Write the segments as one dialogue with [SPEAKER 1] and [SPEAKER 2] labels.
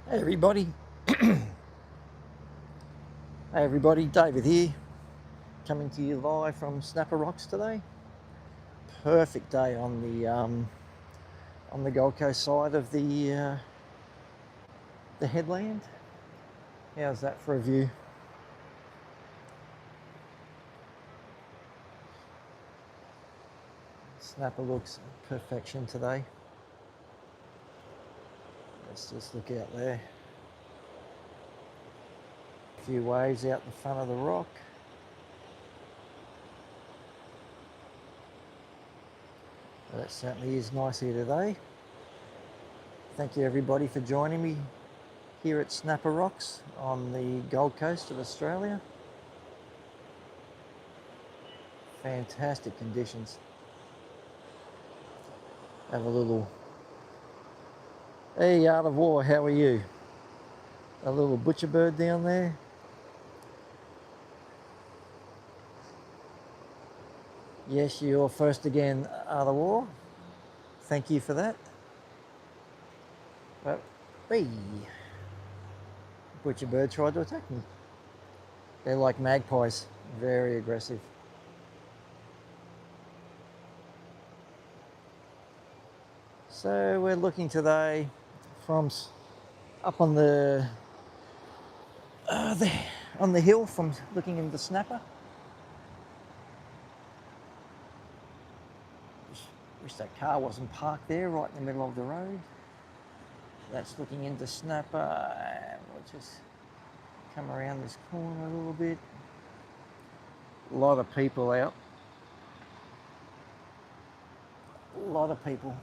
[SPEAKER 1] Hey everybody. Hey everybody, David here, coming to you live from Snapper Rocks today. Perfect day on the Gold Coast side of the headland. How's that for a view? Snapper looks perfection today. Let's just look out there. A few waves out the front of the rock. Well, that certainly is nice here today. Thank you everybody for joining me here at Snapper Rocks on the Gold Coast of Australia. Fantastic conditions. Have a little, hey Art of War, how are you? A little butcher bird down there. Yes, you're first again, Art of War. Thank you for that. But, hey, butcher bird tried to attack me. They're like magpies, very aggressive. So we're looking today from up on the hill, from looking into Snapper. Wish that car wasn't parked there, right in the middle of the road. That's looking into Snapper, and we'll just come around this corner a little bit. A lot of people out. A lot of people.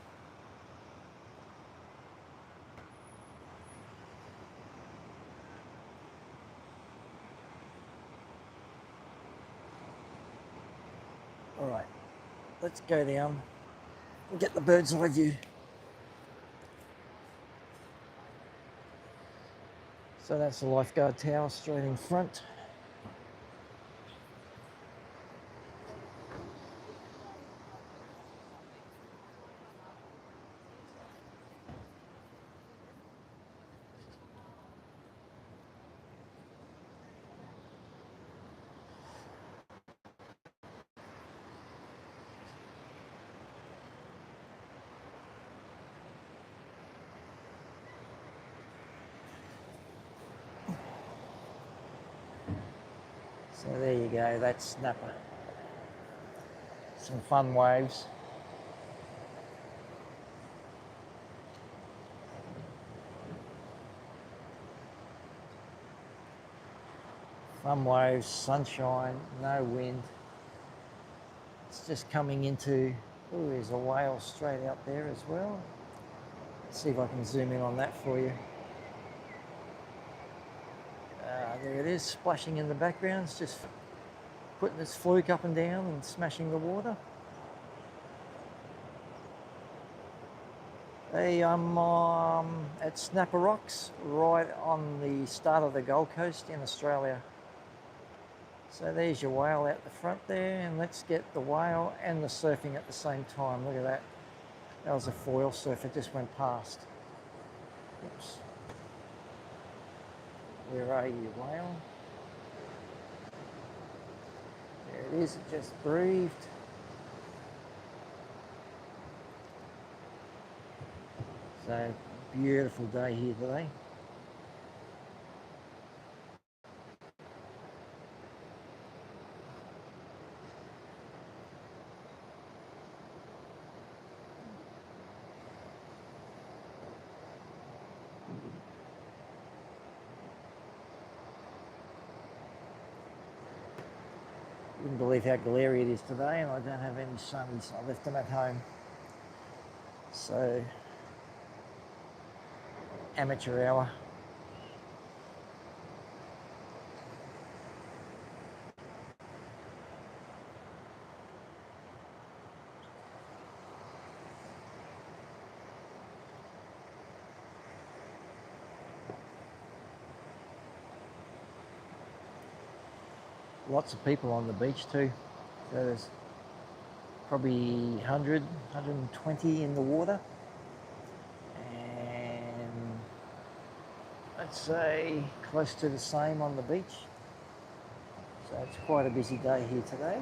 [SPEAKER 1] All right, let's go down and get the bird's eye view. So that's the lifeguard tower straight in front. So there you go, that's Snapper. Some fun waves. Fun waves, sunshine, no wind. It's just coming into, oh, there's a whale straight out there as well. Let's see if I can zoom in on that for you. There it is, splashing in the background. It's just putting its fluke up and down and smashing the water. Hey, I'm at Snapper Rocks, right on the start of the Gold Coast in Australia. So there's your whale out the front there, and let's get the whale and the surfing at the same time. Look at that. That was a foil surfer, just went past. Oops. Where are you, whale? There it is, it just breathed. So, beautiful day here today. Wouldn't believe how glary it is today, and I don't have any suns. I left them at home. So, amateur hour. Lots of people on the beach too. So there's probably 100, 120 in the water. And I'd say close to the same on the beach. So it's quite a busy day here today,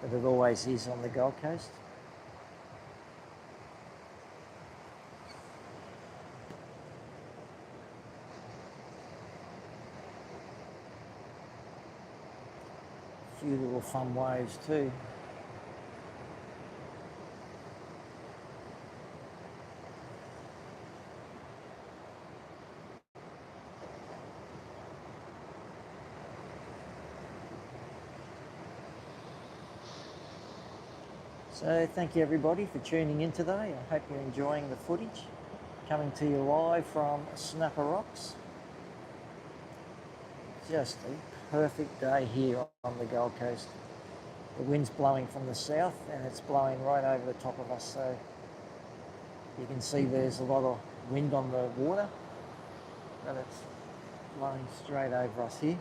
[SPEAKER 1] but it always is on the Gold Coast. A few little fun waves too. So thank you everybody for tuning in today. I hope you're enjoying the footage. Coming to you live from Snapper Rocks. Just a perfect day here on the Gold Coast. The wind's blowing from the south and it's blowing right over the top of us, so you can see there's a lot of wind on the water, but it's blowing straight over us here.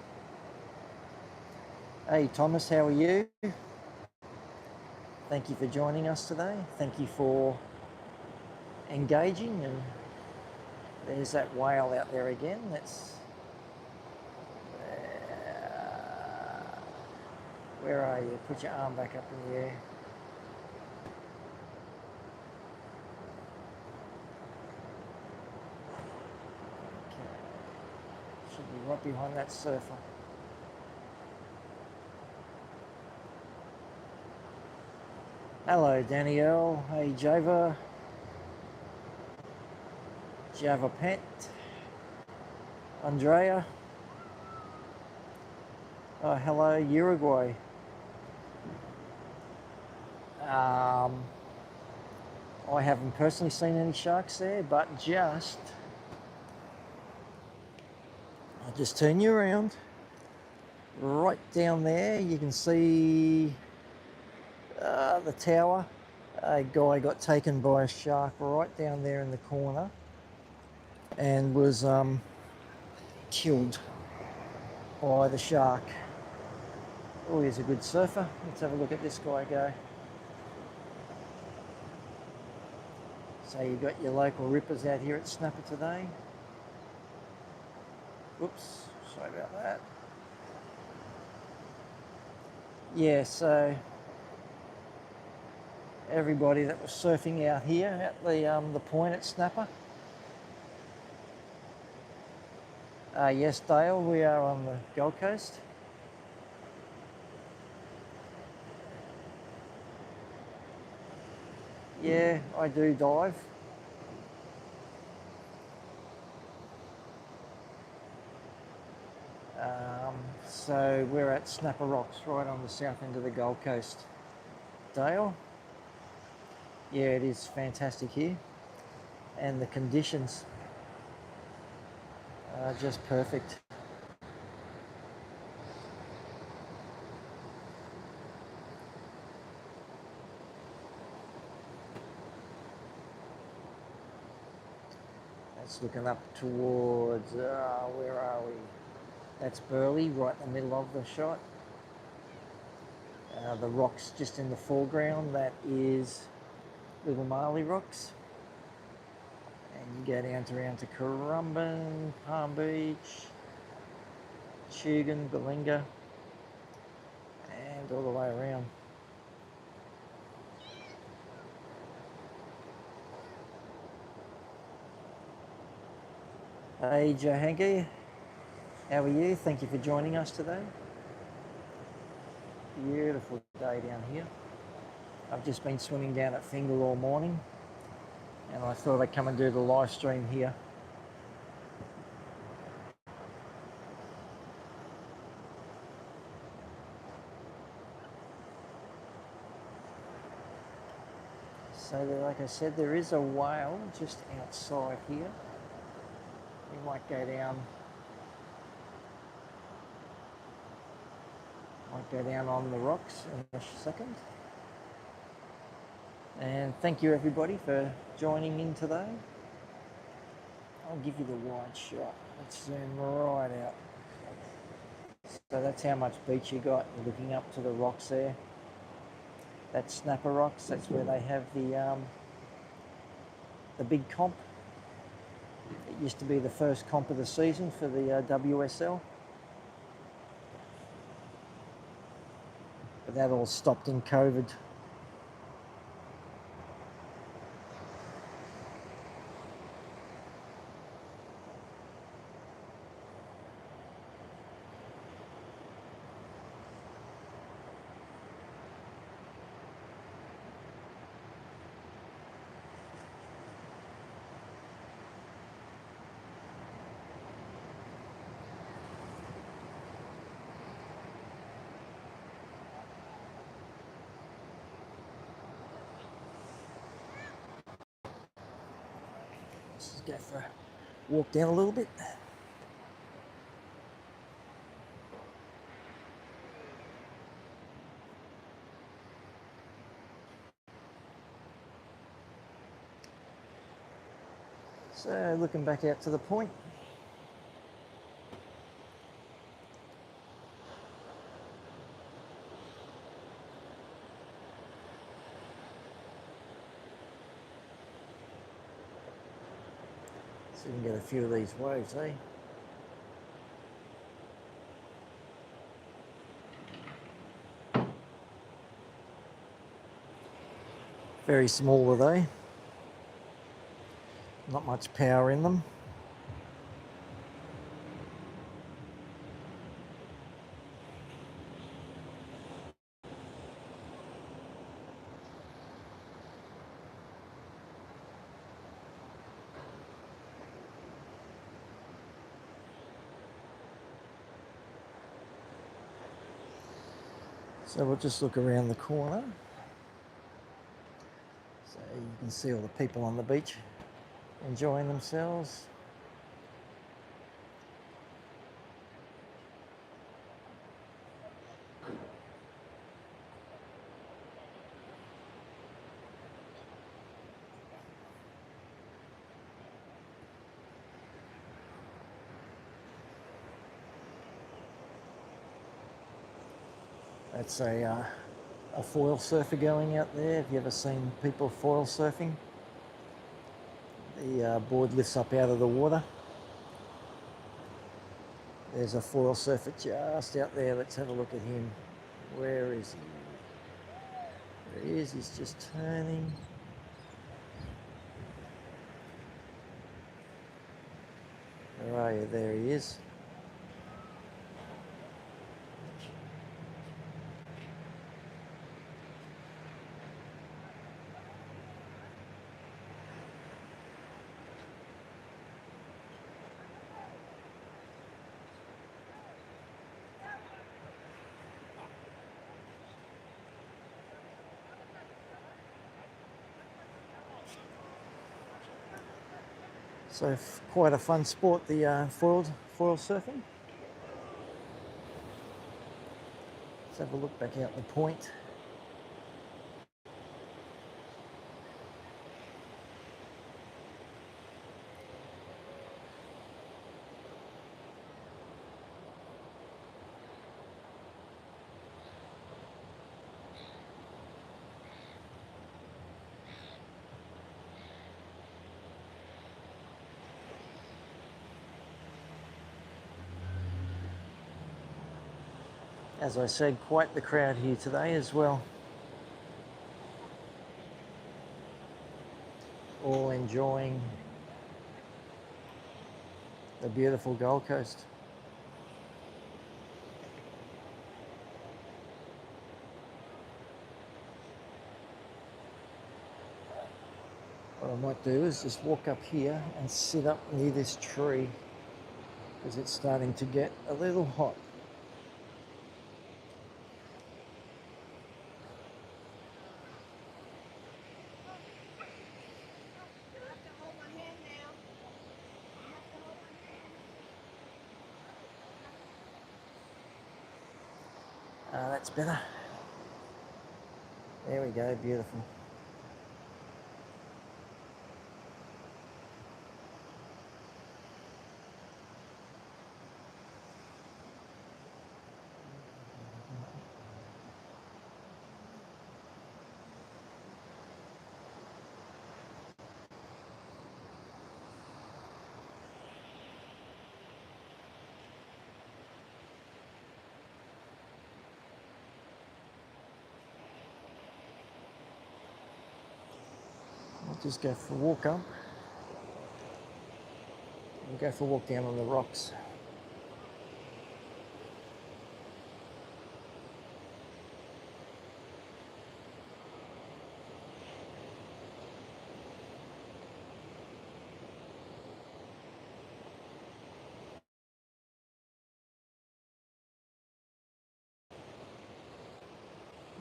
[SPEAKER 1] Hey Thomas, how are you? Thank you for joining us today. Thank you for engaging, and there's that whale out there again. That's where are you? Put your arm back up in the air. Okay. Should be right behind that surfer. Hello, Danielle. Hey, Java. Java Pet. Andrea. Oh, hello, Uruguay. I haven't personally seen any sharks there, but I'll just turn you around. Right down there, you can see the tower. A guy got taken by a shark right down there in the corner and was killed by the shark. Oh, he's a good surfer. Let's have a look at this guy go. So you got your local rippers out here at Snapper today. Whoops, sorry about that. Yeah, so everybody that was surfing out here at the point at Snapper. Yes, Dale, we are on the Gold Coast. Yeah, I do dive. So we're at Snapper Rocks, right on the south end of the Gold Coast. Dale? Yeah, it is fantastic here. And the conditions are just perfect. That's looking up towards, where are we? That's Burleigh, right in the middle of the shot. The rocks just in the foreground, that is Little Marley Rocks. And you go down to Currumbin, Palm Beach, Tugun, Balinga, and all the way around. Hey Jahangir, how are you? Thank you for joining us today. Beautiful day down here. I've just been swimming down at Fingal all morning, and I thought I'd come and do the live stream here. So like I said, there is a whale just outside here. We might go down on the rocks in a second. And thank you everybody for joining in today. I'll give you the wide shot. Let's zoom right out. So that's how much beach you got. You're looking up to the rocks there. That's Snapper Rocks. That's where they have the big comp. It used to be the first comp of the season for the WSL. But that all stopped in COVID. Let's just go for a walk down a little bit. So looking back out to the point. So you can get a few of these waves, eh? Very small are they? Not much power in them. So we'll just look around the corner. So you can see all the people on the beach enjoying themselves. That's a foil surfer going out there. Have you ever seen people foil surfing? The board lifts up out of the water. There's a foil surfer just out there. Let's have a look at him. Where is he? There he is. He's just turning. Where are you? There he is. So quite a fun sport, the foil surfing. Let's have a look back out the point. As I said, quite the crowd here today as well. All enjoying the beautiful Gold Coast. What I might do is just walk up here and sit up near this tree because it's starting to get a little hot. That's better. There we go, beautiful. Just go for a walk up. We'll go for a walk down on the rocks.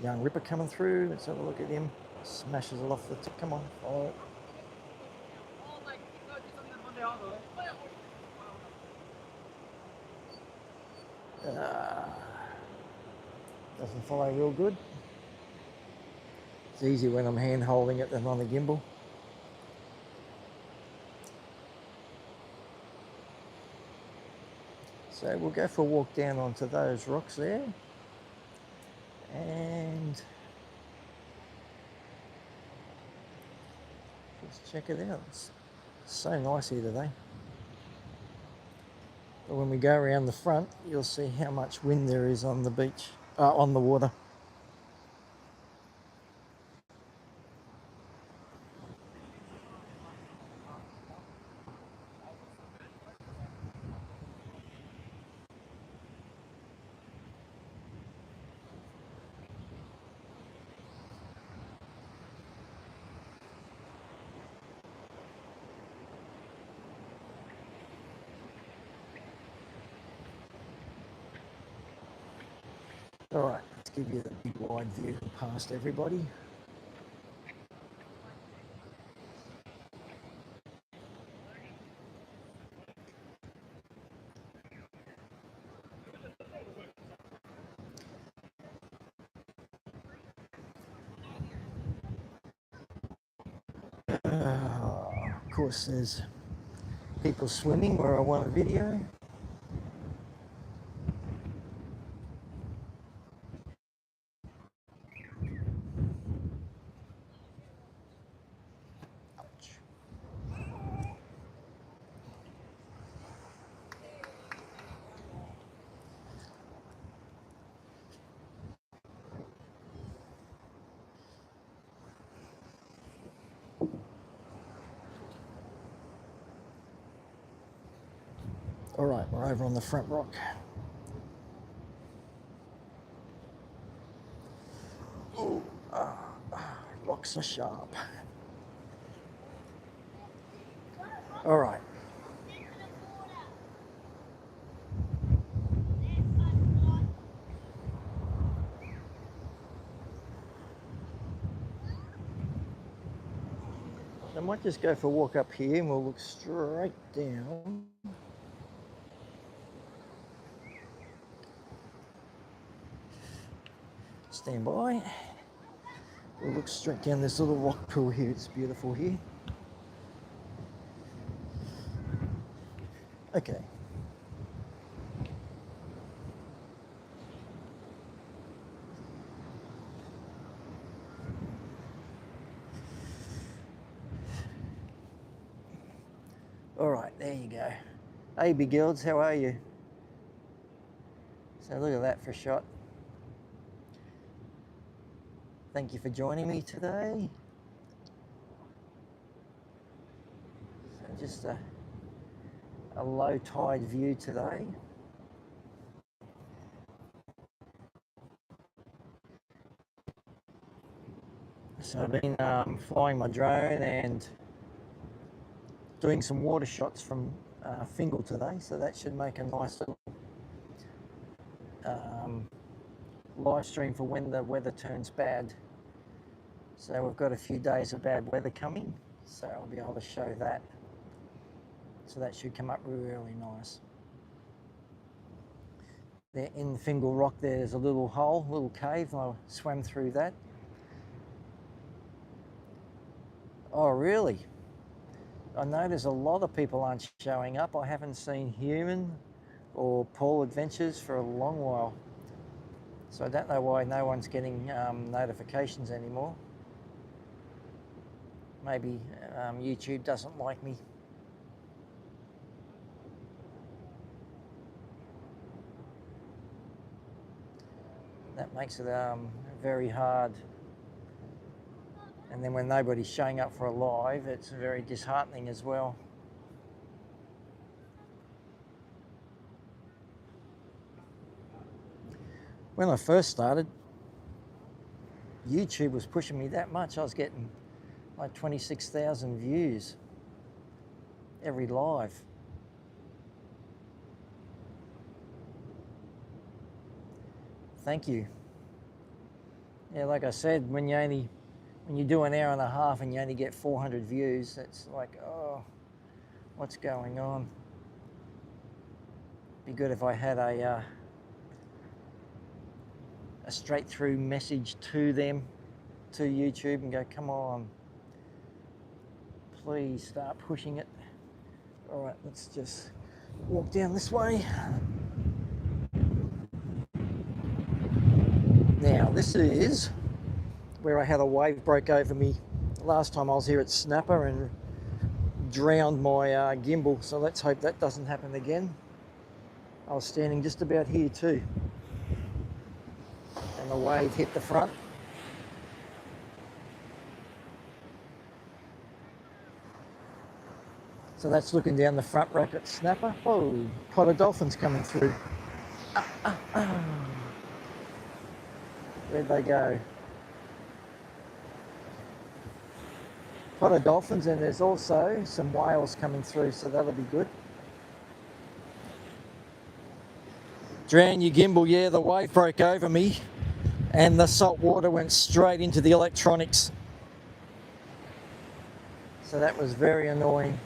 [SPEAKER 1] Young ripper coming through. Let's have a look at him. Smashes it off the tip. Come on, follow it. Doesn't follow real good. It's easier when I'm hand holding it than on the gimbal. So we'll go for a walk down onto those rocks there. And just check it out. It's so nice here today. But when we go around the front, you'll see how much wind there is on the beach, on the water. All right, let's give you the big wide view past everybody. Of course, there's people swimming where I want a video. All right, we're over on the front rock. Ooh, rocks are sharp. All right. I might just go for a walk up here and we'll look straight down. Stand by. We'll look straight down this little rock pool here. It's beautiful here. Okay. All right, there you go. Hey, big girls, how are you? So look at that for a shot. Thank you for joining me today. So just a low tide view today. So I've been flying my drone and doing some water shots from Fingal today, so that should make a nice little live stream for when the weather turns bad. So we've got a few days of bad weather coming, so I'll be able to show that. So that should come up really nice. There in Fingal Rock there's a little hole, little cave, and I swam through that. Oh really? I notice a lot of people aren't showing up. I haven't seen Human or Paul Adventures for a long while. So I don't know why no one's getting notifications anymore. Maybe YouTube doesn't like me. That makes it very hard And then when nobody's showing up for a live, it's very disheartening as well. When I first started, YouTube was pushing me that much. I was getting like 26,000 views every live. Thank you. Yeah, like I said, when you do an hour and a half and you only get 400 views, it's like, oh, what's going on? Be good if I had a straight through message to them, to YouTube, and go, come on, please start pushing it. All right, let's just walk down this way. Now, this is where I had a wave break over me last time I was here at Snapper and drowned my gimbal, so let's hope that doesn't happen again. I was standing just about here too, and the wave hit the front. So that's looking down the front rack at Snapper. Oh, pot of dolphins coming through. Where'd they go? Pot of dolphins, and there's also some whales coming through, so that'll be good. Drown your gimbal, yeah, the wave broke over me and the salt water went straight into the electronics. So that was very annoying.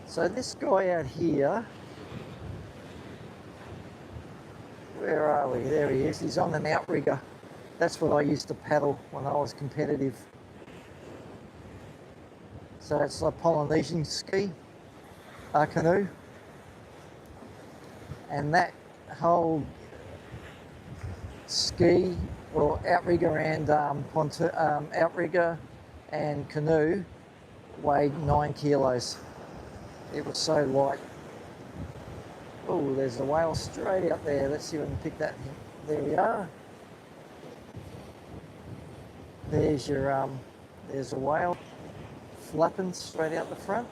[SPEAKER 1] So this guy out here, where are we? There he is. He's on an outrigger. That's what I used to paddle when I was competitive. So it's a Polynesian canoe. And that whole ski, or outrigger and outrigger and canoe weighed 9 kilos. It was so light. Oh, there's a whale straight out there. Let's see if I can pick that. There we are. There's your there's a whale flapping straight out the front.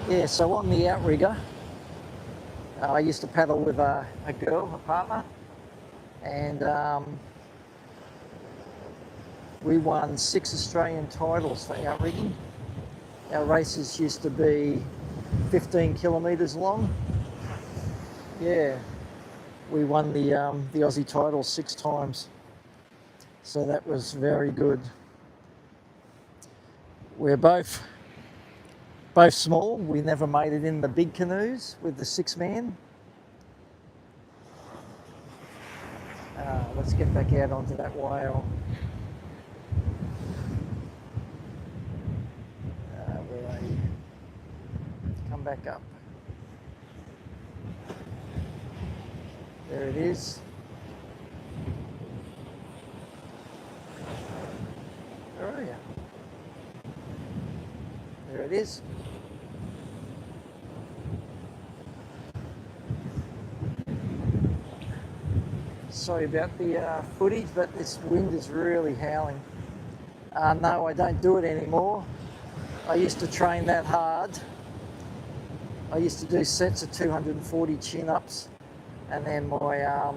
[SPEAKER 1] Yeah, so on the outrigger, I used to paddle with a girl, a partner, and we won 6 Australian titles for outrigging. Our races used to be 15 kilometres long. Yeah, we won the Aussie title 6 times, so that was very good. We're both small. We never made it in the big canoes with the 6-man. Let's get back out onto that whale. Where are you? Come back up. There it is. Where are you? There it is. Sorry about the footage, but this wind is really howling. No, I don't do it anymore. I used to train that hard. I used to do sets of 240 chin-ups, and then my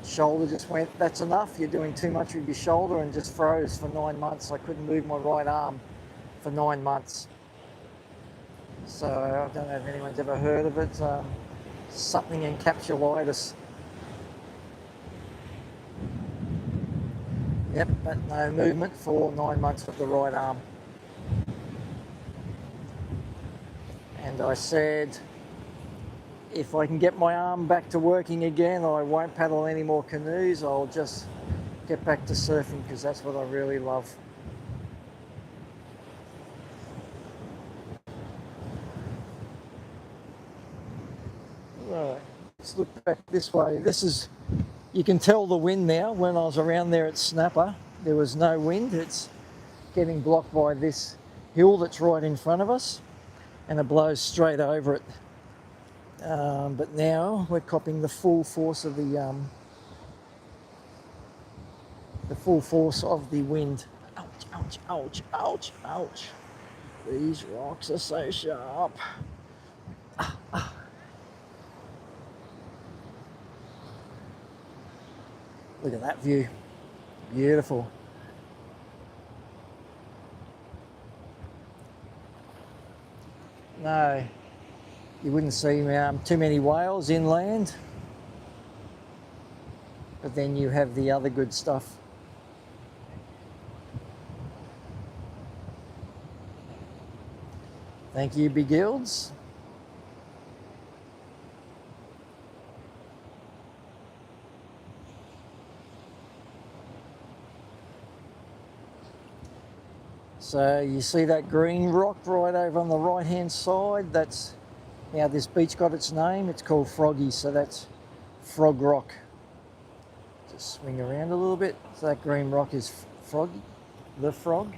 [SPEAKER 1] shoulder just went, that's enough, you're doing too much with your shoulder, and just froze for 9 months. I couldn't move my right arm for 9 months. So I don't know if anyone's ever heard of it, something encapsulitis. Yep, but no movement for 9 months with the right arm. And I said, if I can get my arm back to working again, I won't paddle any more canoes. I'll just get back to surfing, because that's what I really love. Right, let's look back this way. This is, you can tell the wind now. When I was around there at Snapper, there was no wind. It's getting blocked by this hill that's right in front of us, and it blows straight over it. But now we're copping the full force of the wind. Ouch, ouch, ouch, ouch, ouch. These rocks are so sharp. Look at that view. Beautiful. No, you wouldn't see too many whales inland. But then you have the other good stuff. Thank you, Big Gilds. So you see that green rock right over on the right hand side? That's how this beach got its name. It's called Froggy, so that's Frog Rock. Just swing around a little bit. So that green rock is Froggy, the frog.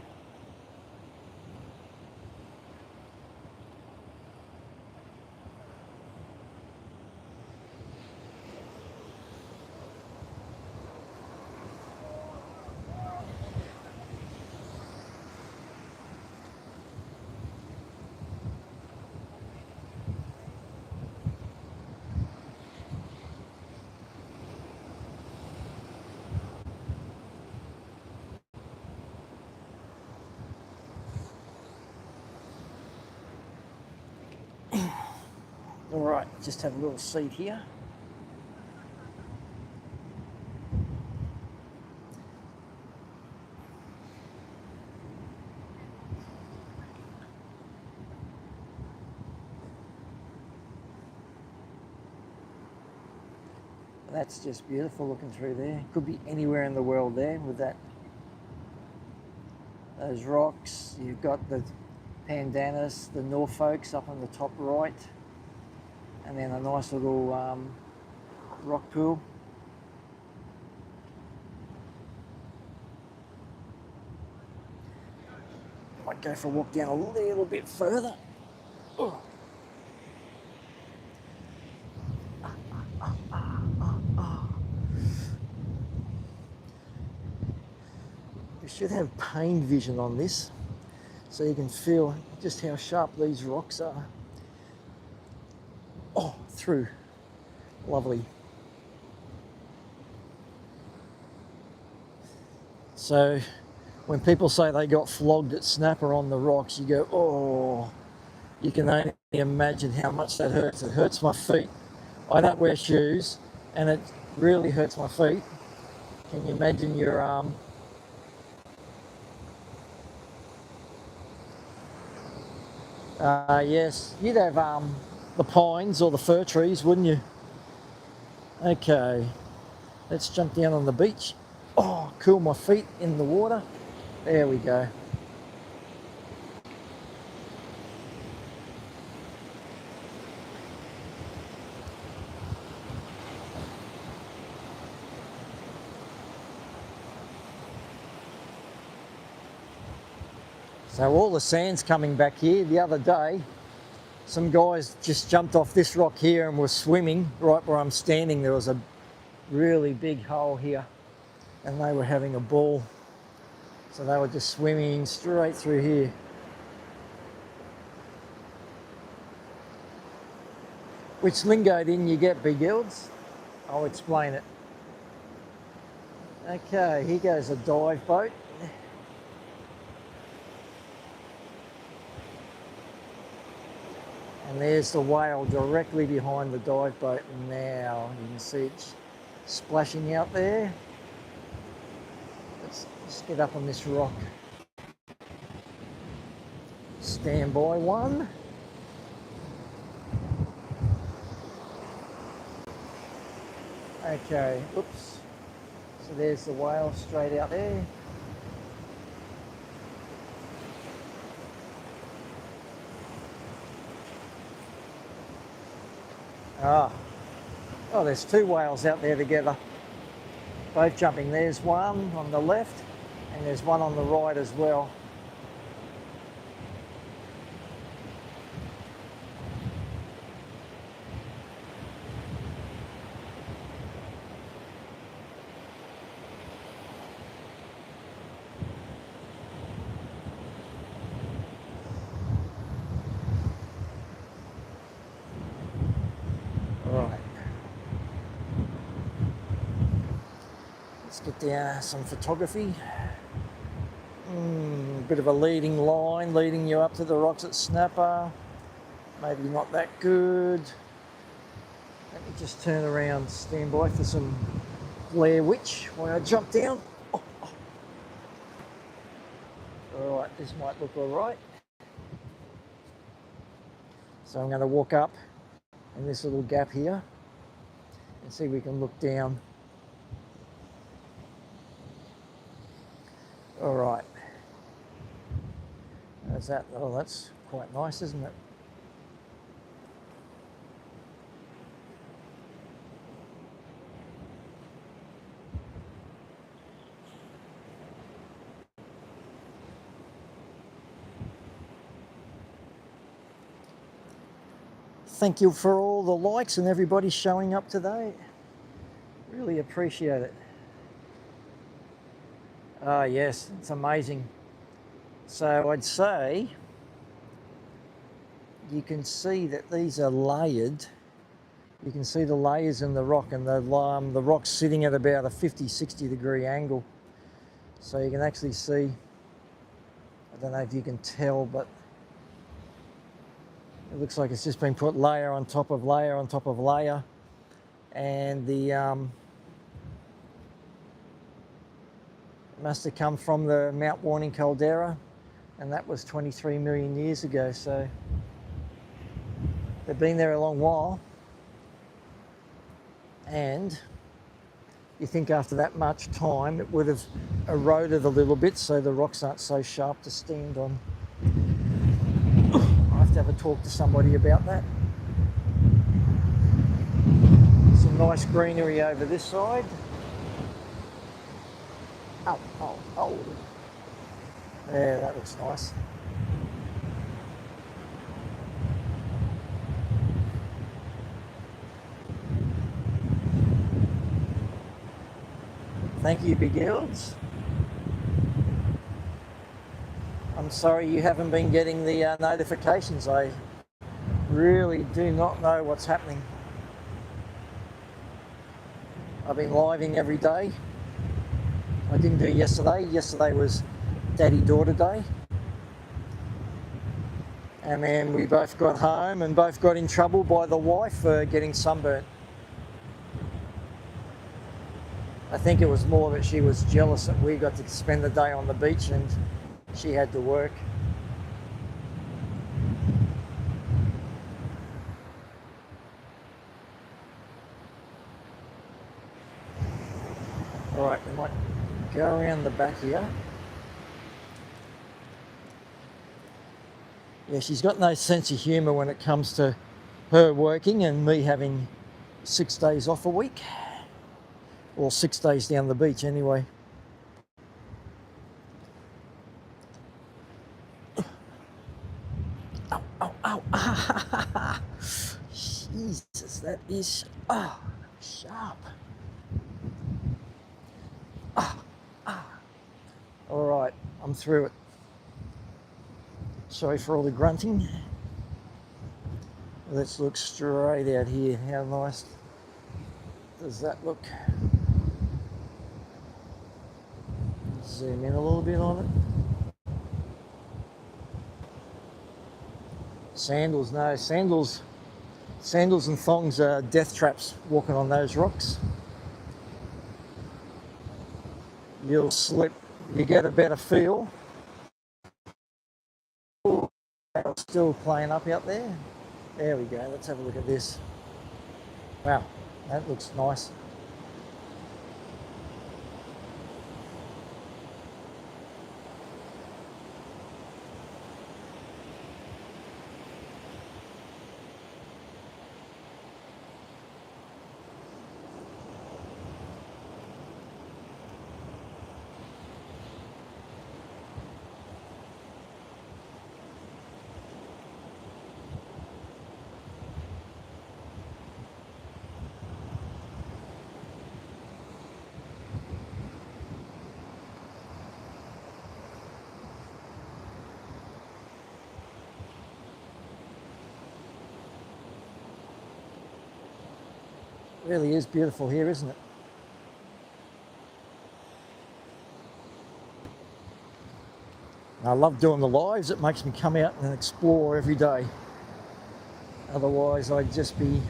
[SPEAKER 1] All right, just have a little seat here. That's just beautiful looking through there. Could be anywhere in the world there with that. Those rocks. You've got the Pandanus, the Norfolks up on the top right, and then a nice little rock pool. Might go for a walk down a little bit further. Oh. You should have pain vision on this, so you can feel just how sharp these rocks are. Oh, through. Lovely. So when people say they got flogged at Snapper on the rocks, you go, oh, you can only imagine how much that hurts. It hurts my feet. I don't wear shoes, and it really hurts my feet. Can you imagine your yes, you'd have the pines or the fir trees, wouldn't you? Okay, let's jump down on the beach. Oh, cool my feet in the water. There we go. So all the sand's coming back here. The other day, some guys just jumped off this rock here and were swimming right where I'm standing. There was a really big hole here and they were having a ball. So they were just swimming straight through here. Which lingo didn't you get, Big Gilds? I'll explain it. Okay, here goes a dive boat. And there's the whale directly behind the dive boat. Now you can see it splashing out there. Let's just get up on this rock. Stand by one. Okay, oops. So there's the whale straight out there. Ah, Oh, there's two whales out there together, both jumping. There's one on the left and there's one on the right as well. Right. Let's get down some photography. Bit of a leading line leading you up to the rocks at Snapper. Maybe not that good. Let me just turn around, stand by for some Blair Witch while I jump down. Oh, oh. All right, this might look all right. So I'm going to walk up in this little gap here and see if we can look down. All right. There's that. Oh, that's quite nice, isn't it? Thank you for all the likes and everybody showing up today. Really appreciate it. Ah, yes, it's amazing. So I'd say you can see that these are layered. You can see the layers in the rock, and the rock's sitting at about a 50-60 degree angle. So you can actually see, I don't know if you can tell, but it looks like it's just been put layer on top of layer on top of layer. And the must have come from the Mount Warning caldera, and that was 23 million years ago. So they've been there a long while. And you think after that much time it would have eroded a little bit, so the rocks aren't so sharp to stand on. I have to have a talk to somebody about that. Some nice greenery over this side. Oh, oh, oh. Yeah, that looks nice. Thank you, Big Elds. I'm sorry you haven't been getting the notifications. I really do not know what's happening. I've been living every day. I didn't do yesterday. Yesterday was Daddy-Daughter Day. And then we both got home and both got in trouble by the wife for getting sunburnt. I think it was more that she was jealous that we got to spend the day on the beach and she had to work. All right, we might go around the back here. Yeah, she's got no sense of humour when it comes to her working and me having 6 days off a week. Or 6 days down the beach anyway. Ow, ow, ow. Jesus, that is sharp. All right, I'm through it. Sorry for all the grunting. Let's look straight out here. How nice does that look? Zoom in a little bit on it. Sandals, no, sandals and thongs are death traps walking on those rocks. You'll slip, you get a better feel. Still playing up out there. There we go, let's have a look at this. Wow, that looks nice. Really is beautiful here, isn't it? I love doing the lives. It makes me come out and explore every day. Otherwise, I'd just be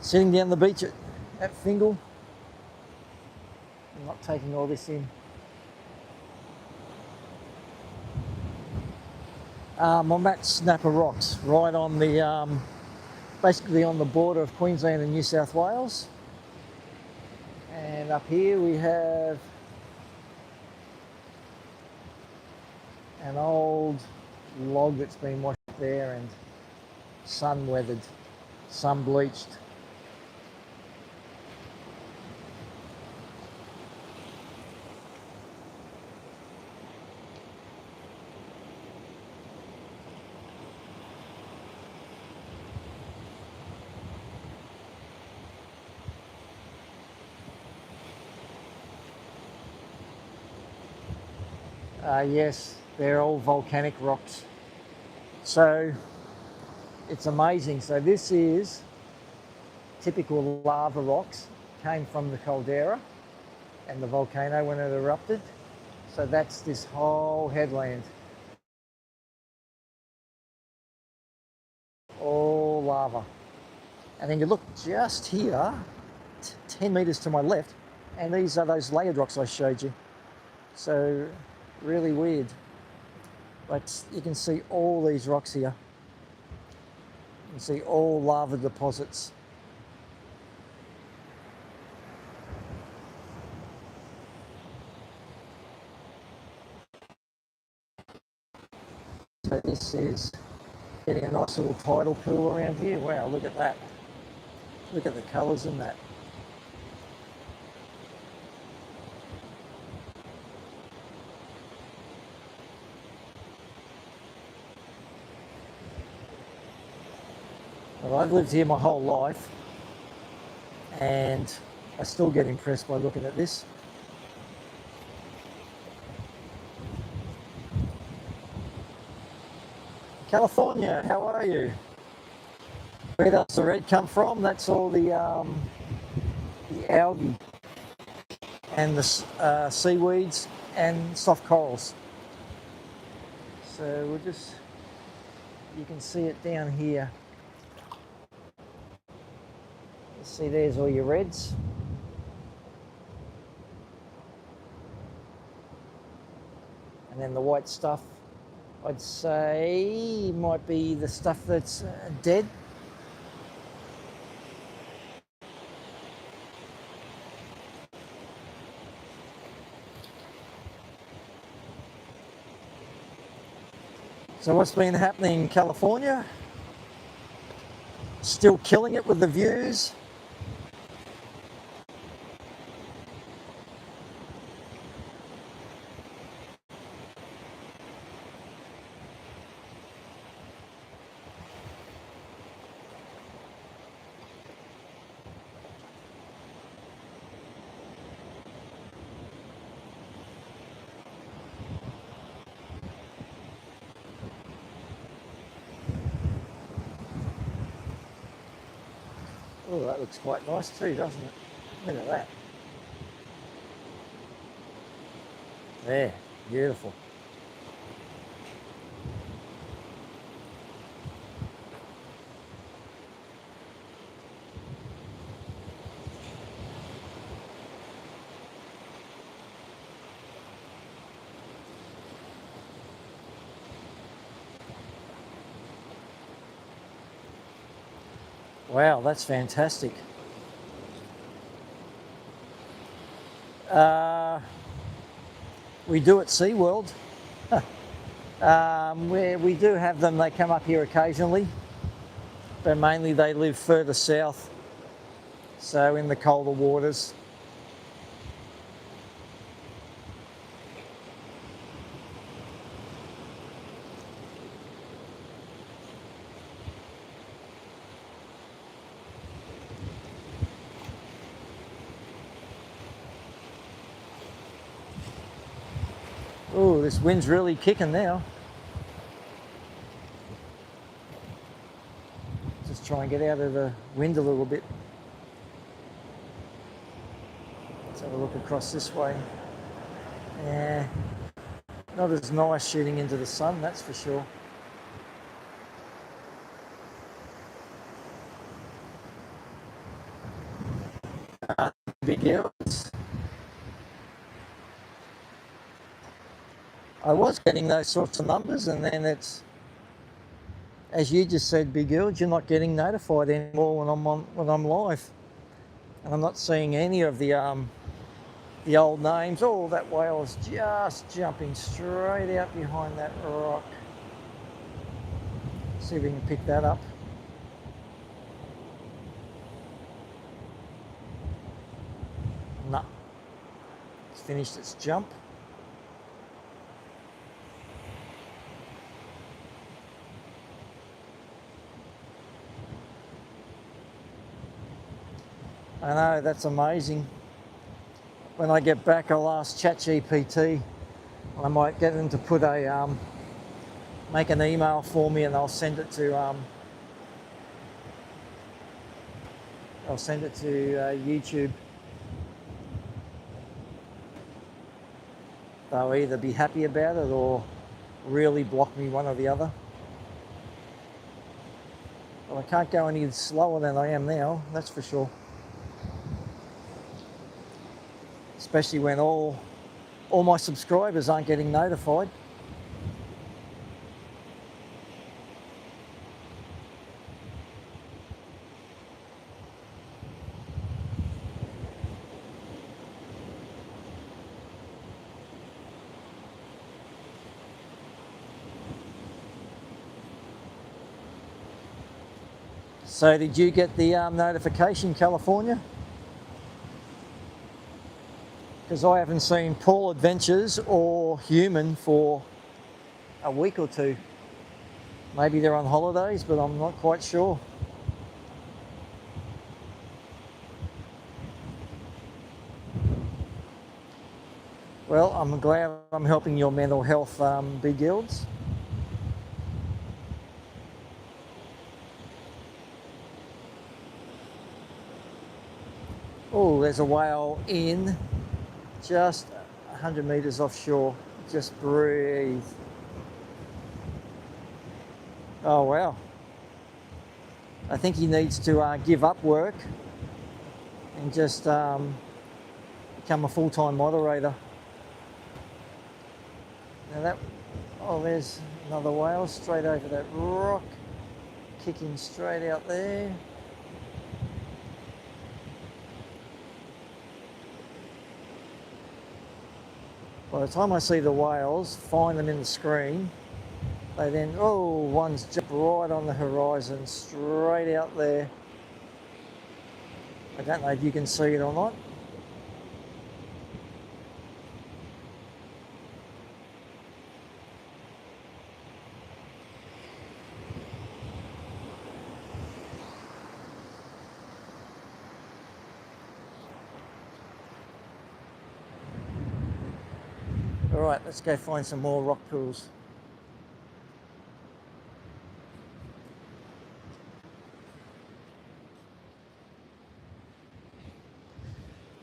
[SPEAKER 1] sitting down the beach at Fingal and not taking all this in. I'm at Snapper Rocks, right on the, basically on the border of Queensland and New South Wales. And up here we have an old log that's been washed there and sun weathered, sun bleached. Yes, they're all volcanic rocks. So it's amazing. So this is typical lava rocks, came from the caldera and the volcano when it erupted. So that's this whole headland. All lava. And then you look just here, 10 meters to my left, and these are those layered rocks I showed you. So really weird. But you can see all these rocks here. You can see all lava deposits. So this is getting a nice little tidal pool around here. Wow, look at that. Look at the colours in that. Well, I've lived here my whole life and I still get impressed by looking at this. California, how are you? Where does the red come from? That's all the algae and the seaweeds and soft corals. So we'll just, you can see it down here. You see there's all your reds. And then the white stuff, I'd say, might be the stuff that's dead. So what's been happening in California? Still killing it with the views. Oh, that looks quite nice too, doesn't it? Look at that. There, beautiful. Wow, that's fantastic. We do at SeaWorld. Where we do have them, they come up here occasionally, but mainly they live further south, so in the colder waters. Oh, this wind's really kicking now. Just try and get out of the wind a little bit. Let's have a look across this way. Yeah, not as nice shooting into the sun, that's for sure. Big hills. I was getting those sorts of numbers, and then it's, as you just said, big hills, you're not getting notified anymore when I'm live, and I'm not seeing any of the old names. Oh, that whale is just jumping straight out behind that rock. See if we can pick that up. No, it's finished its jump. I know, that's amazing. When I get back, I'll ask ChatGPT. I might get them to put a make an email for me, and I'll send it to YouTube. They'll either be happy about it or really block me, one or the other. Well, I can't go any slower than I am now, that's for sure. Especially when all my subscribers aren't getting notified. So did you get the notification, California? Because I haven't seen Paul Adventures or Human for a week or two. Maybe they're on holidays, but I'm not quite sure. Well, I'm glad I'm helping your mental health, Big Yields. Oh, there's a whale in just 100 metres offshore. Just breathe. Oh, wow. I think he needs to give up work and just become a full-time moderator. Now there's another whale straight over that rock, kicking straight out there. By the time I see the whales, find them in the screen, they then, one's jumped right on the horizon, straight out there. I don't know if you can see it or not. All right, let's go find some more rock pools.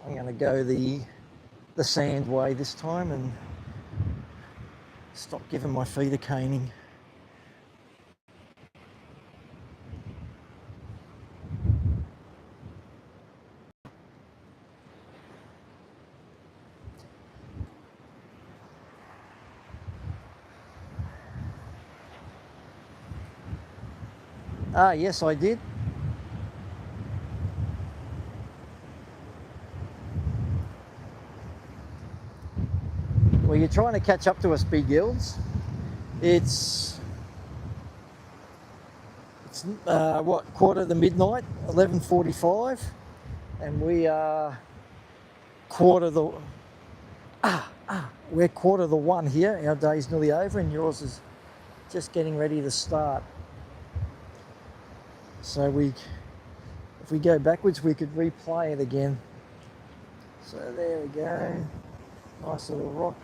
[SPEAKER 1] I'm going to go the sand way this time and stop giving my feet a caning. Ah, yes, I did. Well, you're trying to catch up to us, Big Yields. It's what, quarter to midnight, 11:45, and we are we're quarter to one here. Our day's nearly over, and yours is just getting ready to start. So if we go backwards, we could replay it again. So there we go. Nice little rock.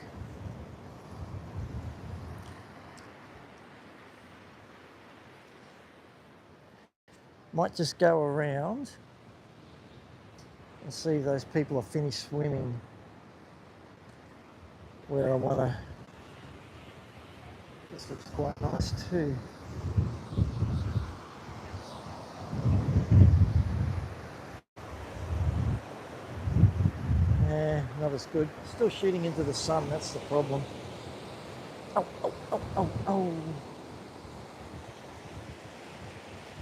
[SPEAKER 1] Might just go around and see if those people have finished swimming where I want to. This looks quite nice too. Yeah, not as good. Still shooting into the sun, that's the problem. Oh, oh, oh, oh, oh.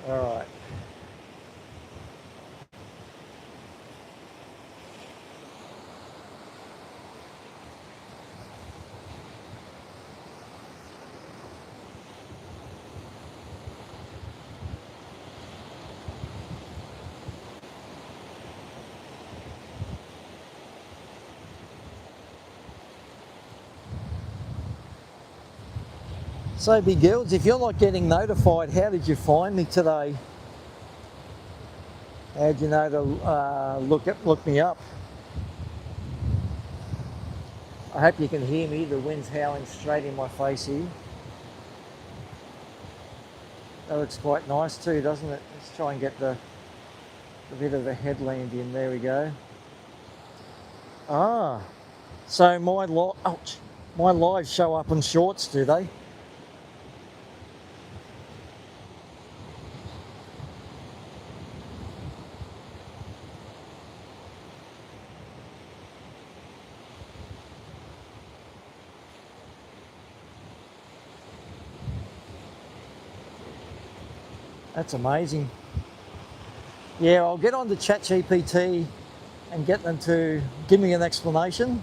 [SPEAKER 1] All right. So, big girls, if you're not getting notified, how did you find me today? How'd you know to look me up? I hope you can hear me. The wind's howling straight in my face here. That looks quite nice too, doesn't it? Let's try and get a bit of the headland in. There we go. Ah, so my lives show up in shorts, do they? That's amazing. Yeah, I'll get on to ChatGPT and get them to give me an explanation,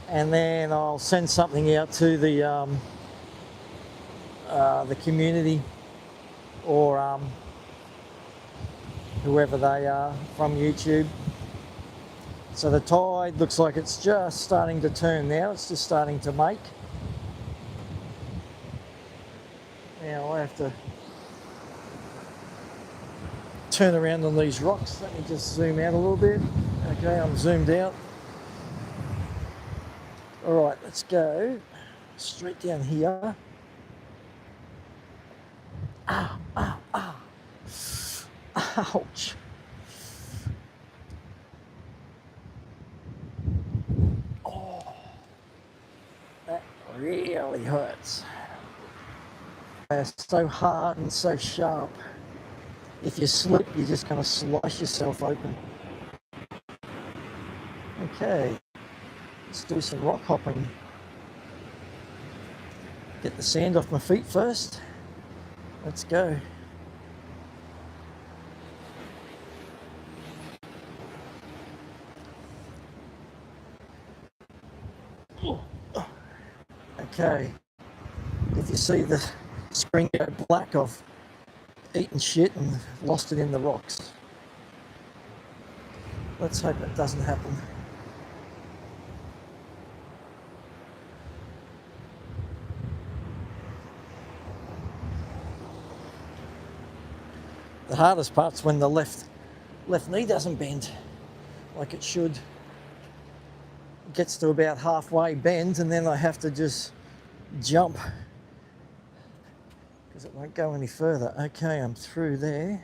[SPEAKER 1] and then I'll send something out to the community or whoever they are from YouTube. So the tide looks like it's just starting to turn now. It's just starting to make. Now I'll have to turn around on these rocks. Let me just zoom out a little bit. Okay, I'm zoomed out. All right, let's go straight down here. Ah, ah, ah. Ouch. Oh, that really hurts. They're so hard and so sharp. If you slip, you're just going to slice yourself open. Okay, let's do some rock hopping. Get the sand off my feet first. Let's go. Okay, if you see the screen go black, I've eaten shit and lost it in the rocks. Let's hope it doesn't happen. The hardest part's when the left knee doesn't bend like it should. It gets to about halfway bend and then I have to just jump because it won't go any further. Okay, I'm through there.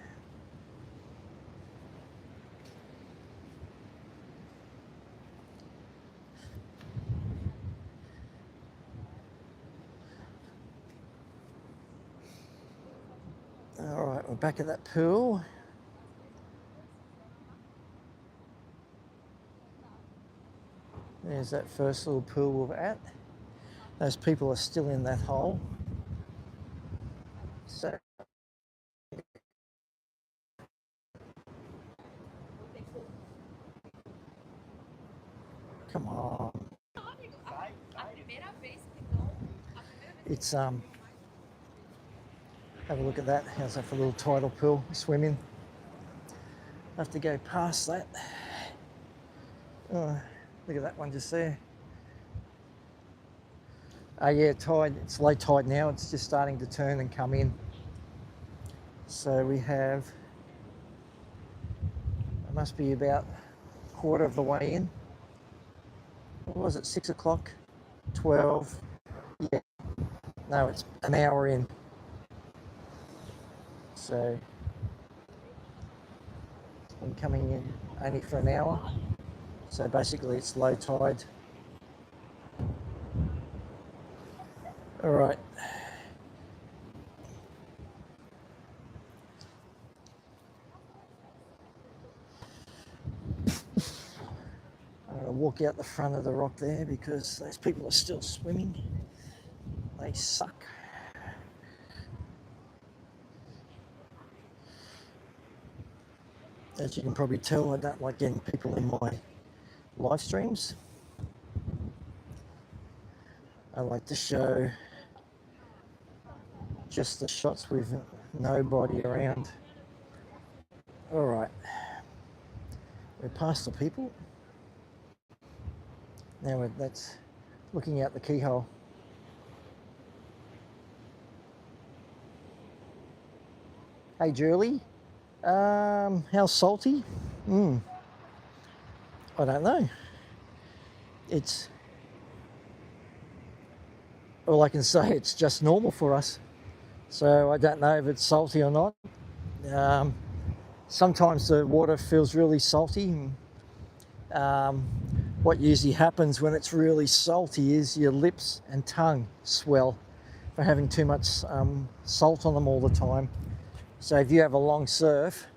[SPEAKER 1] All right, we're back at that pool. There's that first little pool we're at. Those people are still in that hole. So come on. It's have a look at that. How's that for a little tidal pool? Swimming. I have to go past that. Oh, look at that one just there. Oh yeah, tide. It's low tide now. It's just starting to turn and come in. So we have. It must be about a quarter of the way in. What was it? 6 o'clock? 12. Yeah. No, it's an hour in. So I'm coming in. only for an hour. So basically it's low tide. All right. I'm going to walk out the front of the rock there because those people are still swimming. They suck. As you can probably tell, I don't like getting people in my live streams. I like to show just the shots with nobody around. All right, we're past the people. Now that's looking out the keyhole. Hey Julie, how salty? I don't know. It's, all I can say, it's just normal for us. So I don't know if it's salty or not. Sometimes the water feels really salty. What usually happens when it's really salty is your lips and tongue swell for having too much salt on them all the time. So if you have a long surf,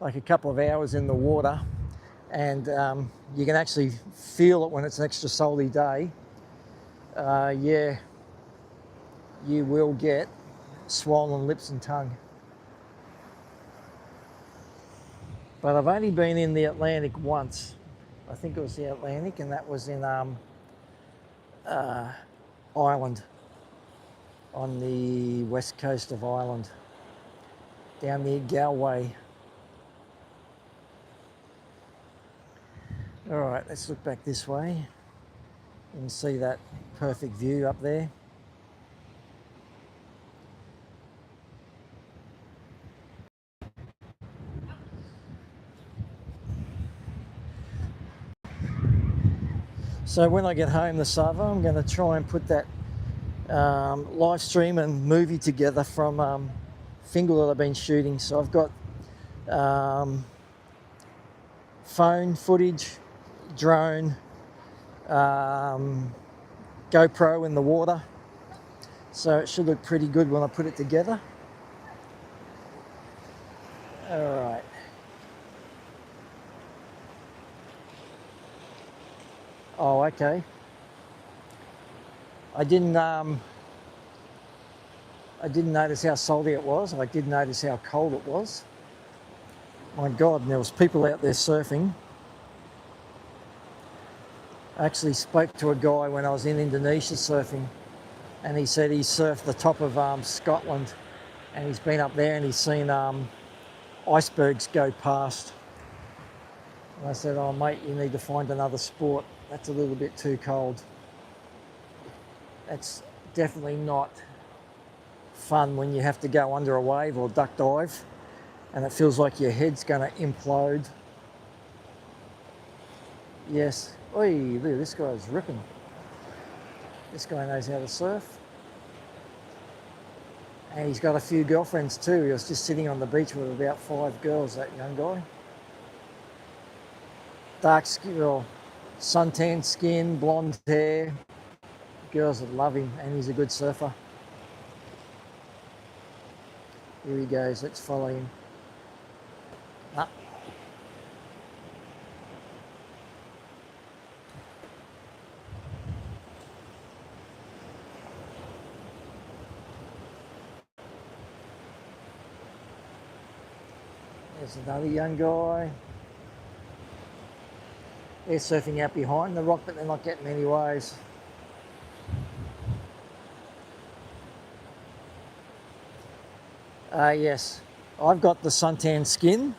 [SPEAKER 1] like a couple of hours in the water, and you can actually feel it when it's an extra salty day, yeah, you will get swollen lips and tongue. But I've only been in the Atlantic once. I think it was the Atlantic, and that was in Ireland, on the west coast of Ireland, down near Galway. All right, let's look back this way. You can see that perfect view up there. So when I get home this summer, I'm going to try and put that live stream and movie together from Fingal that I've been shooting. So I've got phone footage, drone, GoPro in the water. So it should look pretty good when I put it together. All right. Oh, okay. I didn't notice how salty it was. I did notice how cold it was. My God, and there was people out there surfing. I actually spoke to a guy when I was in Indonesia surfing, and he said he surfed the top of Scotland, and he's been up there and he's seen icebergs go past. And I said, oh mate, you need to find another sport. That's a little bit too cold. That's definitely not fun when you have to go under a wave or duck dive and it feels like your head's going to implode. Yes. Oi, look, this guy's ripping. This guy knows how to surf. And he's got a few girlfriends too. He was just sitting on the beach with about 5 girls, that young guy. Dark skin, or suntan skin, blonde hair. Girls that love him, and he's a good surfer. Here he goes, let's follow him. Ah. There's another young guy. They're surfing out behind the rock, but they're not getting any waves. Yes, I've got the suntan skin,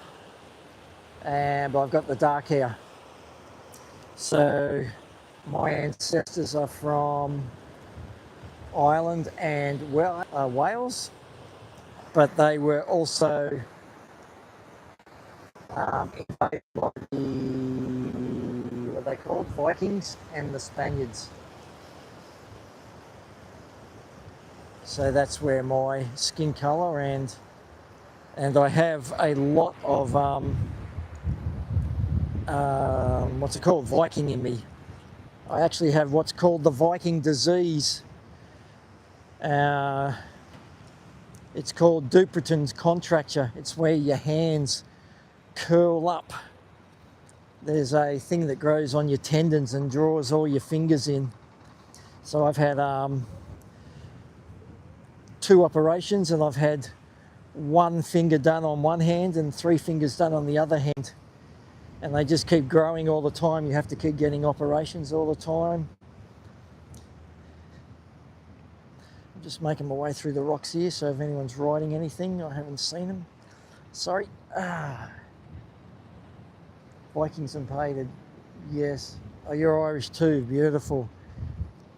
[SPEAKER 1] but I've got the dark hair. So my ancestors are from Ireland and Wales, but they were also invaded by the, what are they called, Vikings and the Spaniards. So that's where my skin colour and I have a lot of what's it called, Viking in me. I actually have what's called the Viking disease. It's called Dupuytren's contracture. It's where your hands curl up. There's a thing that grows on your tendons and draws all your fingers in. So I've had 2 operations, and I've had 1 finger done on one hand and 3 fingers done on the other hand. And they just keep growing all the time. You have to keep getting operations all the time. I'm just making my way through the rocks here, so if anyone's riding anything, I haven't seen them. Sorry. Vikings and painted. Yes. Oh, you're Irish too. Beautiful.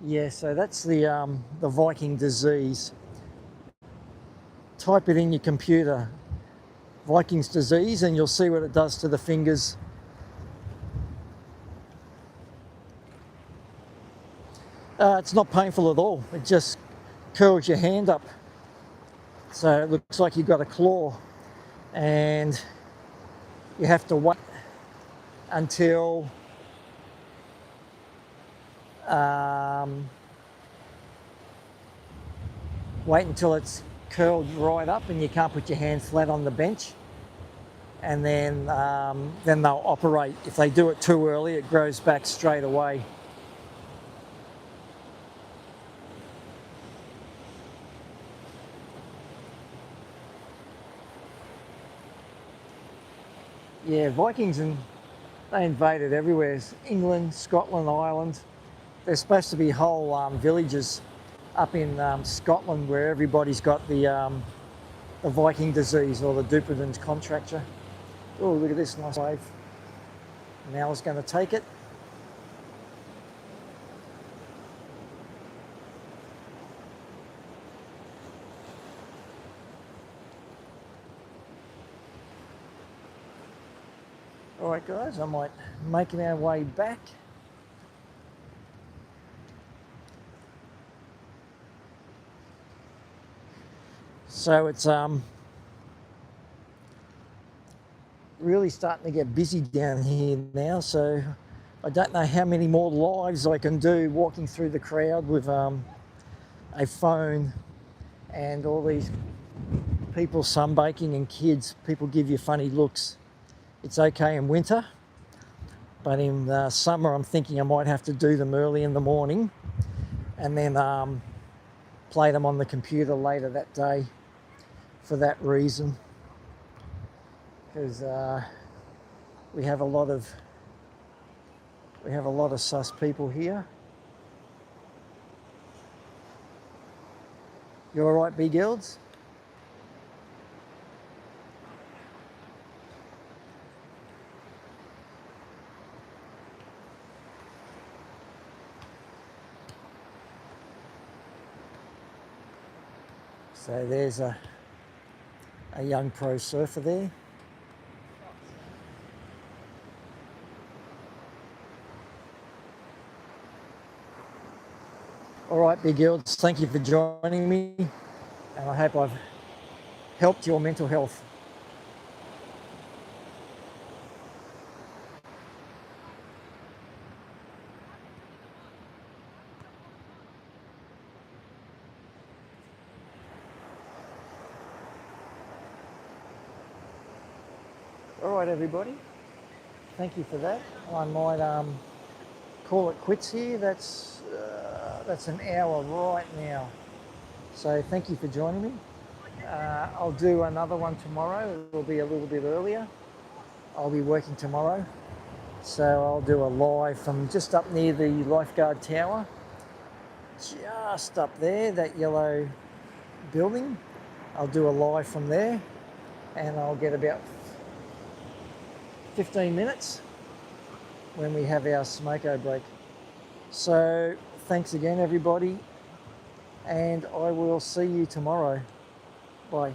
[SPEAKER 1] Yeah, so that's the Viking disease. Type it in your computer, Viking's disease, and you'll see what it does to the fingers. It's not painful at all. It just curls your hand up. So it looks like you've got a claw, and you have to wait until it's curled right up, and you can't put your hands flat on the bench, and then they'll operate. If they do it too early, it grows back straight away. Yeah, Vikings, and they invaded everywhere. England, Scotland, Ireland. There's supposed to be whole villages up in Scotland where everybody's got the Viking disease, or the Dupuytren's contracture. Oh, look at this nice wave. Now it's going to take it. All right, guys, I might make our way back. So it's really starting to get busy down here now, so I don't know how many more lives I can do walking through the crowd with a phone and all these people sunbaking and kids. People give you funny looks. It's okay in winter, but in summer I'm thinking I might have to do them early in the morning and then play them on the computer later that day for that reason, because we have a lot of sus people here. You all right, B Guilds? So there's a young pro surfer there. All right, big guilds, thank you for joining me, and I hope I've helped your mental health. All right, everybody, thank you for that. I might call it quits here. That's an hour right now. So thank you for joining me. I'll do another one tomorrow. It'll be a little bit earlier. I'll be working tomorrow. So I'll do a live from just up near the lifeguard tower. Just up there, that yellow building. I'll do a live from there, and I'll get about 15 minutes when we have our smoko break. So thanks again, everybody, and I will see you tomorrow. Bye.